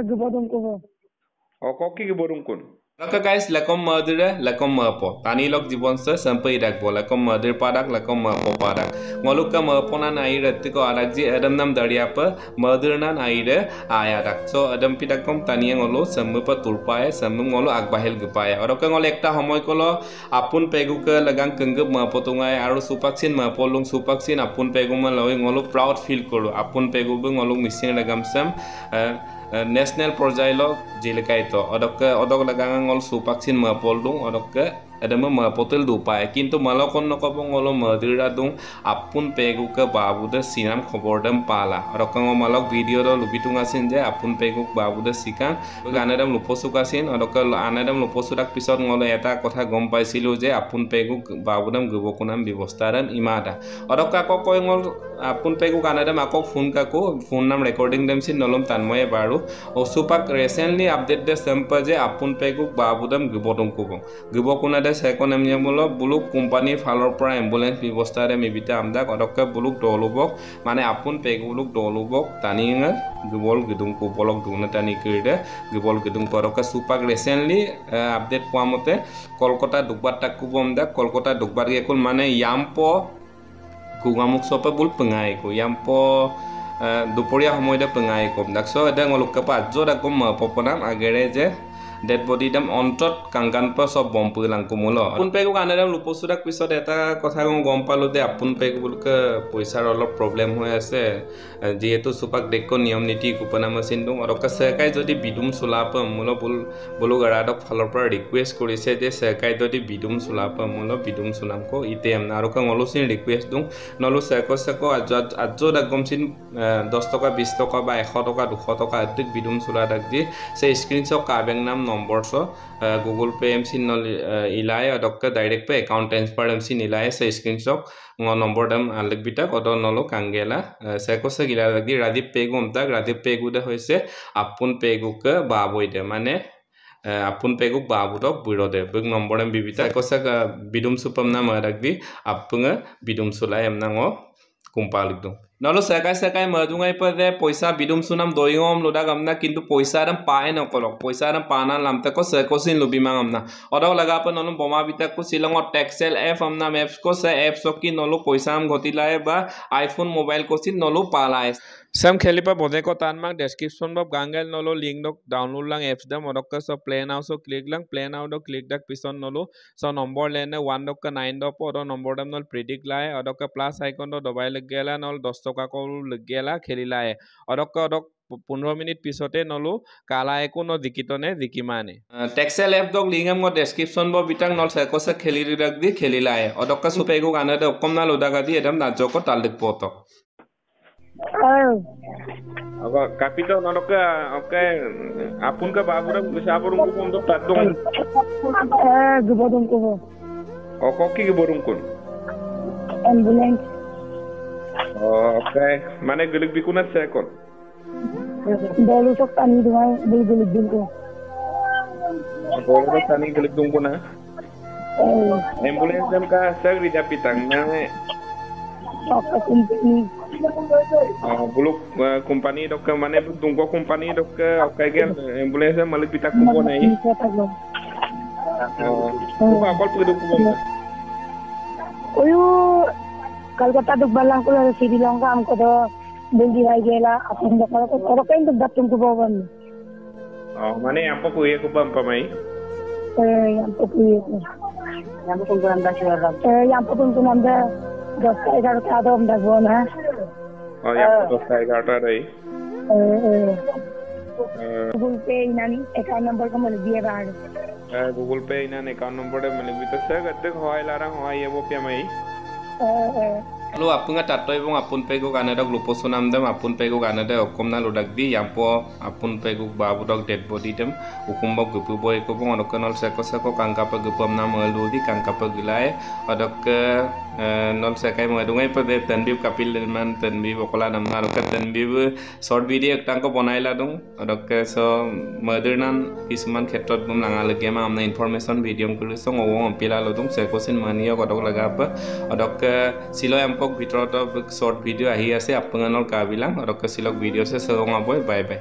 Gubadong ko. Kok ki borong kun. Oke guys, lakom murder, lakom merpo. Tani lok jibon se sampai dak bo lakom murder padak, lakom merpo padak. Ngoluk ka merpo na nai retti ko adak ji adam nam dari apa murder na nai de aya dak. So adam pidak kom tani ngolo sampai pa turpae sampai ngolo agbahel gepaya. Oro ka ngolo ekta homoy kolo apun pegu ke lagang kenggep merpo tungai aru supaksin merpo lung supaksin apun pegu ma loi ngolo proud feel koro. Apun pegu be ngolo missing lagam sam national project jilikai to odok lagang ngol supaksin ma poldung odok ke ada ma potel dupai kintu malakon nokopong ngolo madira dung apun pegu ke babu de sinam khobordam pala odok ngol malak video do lubitung asin je apun pegu babu de sikang ganadam luposuk asin odok anadam luposudak pisot ngolo eta kotha gom paisilu je apun pegu babudam gubokunam bibostaran imada odok ka koy ngol apun pegu ganadam akok phone nam recording dem sin nolom tanmoye baru osupak recently update de sample je apun pegu babudam gubodung kubong gubokuna second amniamolo buluk company falor pra ambulance ব্যবস্থা রে মিবিতে আমদা অদক্কা বুলুক দলুবক মানে আপন পেগুলুক দলুবক তানিঙা গবল গিদুং কো বলক দুনা তানি কইদে গবল গিদুং পরকা সুপাক recently update কোয়ামতে Kolkata দুকবার টাকু বমদা Kolkata দুকবার গেকুল মানে ইয়াম্পো কুগামুক সপে বুল পেঙাই কো ইয়াম্পো দুপৰীয়া সময়তে পেঙাই কম দাকছো এদা ngolukka pa ajora kom poponam agere je dead body dam ontot kangan pa sob bom pulang kumulo apun pegu kanadam luposudak pisot eta kotha gom palu de apun pegu bulke poisar olop problem hoy ase jehetu supak dekko niyom niti kupana machine dung oroka sekai jodi bidum sulapa mulo bulu garadok falor pra request korise je sekai jodi bidum sulapa mulo bidum sulam ko item aroka ngolosin request dung nolu seko ajjoda gomsin 10 টাকা 20 টাকা বা 100 টাকা 200 টাকা অধিক বিদুম সুলা দাক দি সে screenshot কাবেং নাম নম্বর সো গুগল পে এমসি নল ইলাই অদক্কা ডাইরেক্ট পে অ্যাকাউন্ট ট্রান্সফার এমসি নিলাই সে স্ক্রিনশট নম্বর দাম আলক বিটা কত নলো কাঙ্গেলা সেকোসে গিলা দাক দি রাদীপ পেগুম তাক রাদীপ পেগুদে হইছে আপুন পেগুকে বাবইদে মানে apun peguk babudok buirode bug nomor em bibita kosa bidum supam na marak di apunga bidum sulai em nango kumpalik dong nalo sekai madungai pade poisa bidum sunam doyom loda gamna kintu poisa ram pae no kolok poisa ram pana lamta ko sekosin lubimang amna odo laga pa nonu boma bita ko silongo texel app amna maps ko se apps ki nolu poisa am gotilae ba iphone mobile ko sin nolu palai sam khelipa bode ko tanmak description bob gangal nolo link dok download lang apps dam odok so play now so click lang play now do click dak pison nolo so number lene 1 dok ka 9 dok odo number dam nol predict lai odok ka plus icon do dobai lag gela nol 10 টাকা ko lag gela khelilae odok 15 minute পিছতে নলো কালা একো ন দিকিতনে দিকিমানে Texel app দক link am description bo bitang nol sekose kheli rak di khelilae odok ka supego ganade okom na lodaga di edam najoko taldik poto Aga kapito nanoka oke apun ka babura bisa borong ko untuk tadong Gubadong ko. Kok ki borong kun. Ambulance. Oke mana gelik bikunat second Dolu sok tani dumai gelik din ko. Dolu tani gelik dung ko na ambulance jam ka sagri japitang na Oka company. buluk company dok mane dungko company dok oke gel ambulance malik pitak ko nai ko akol pu dok ko Oyo Kolkata duk balang ko la Sri Lanka am ko do beldi hai gela apun da ko kain duk datum ko bawan mane ampo ko ye ko bam pamai yang populer yang pun da shara yang pun nanda 10-11 ka do da bona ya 10-11 rahi Google Pay inani account number ko mali diya baad Google Pay inani account number de mali bita sa gadde hoy larang hoy ebo pamai Lalu apunga tato ibong apun pegu kanada gluposo namdam apun pegu kanada okomna lodak di yampo apun pegu babu dog dead body dem ukumba gupu boy ko bong onokanol seko kangka pa gupam nam aludi kangka pa gilai odok nol sekai madungai pa de tanbib kapil man tanbib okola nam naroka tanbib short video tangko bonaila dong odok so mothernan kisman khetrot bum langal gema amna information video kulu song owong pila lodung sekosin mania odok laga pa odok silo ampo ভিতৰত short video আহি আছে আপোনালোকৰ কাবিlang আৰু কছিলক video আছে সৰঙাবই bye bye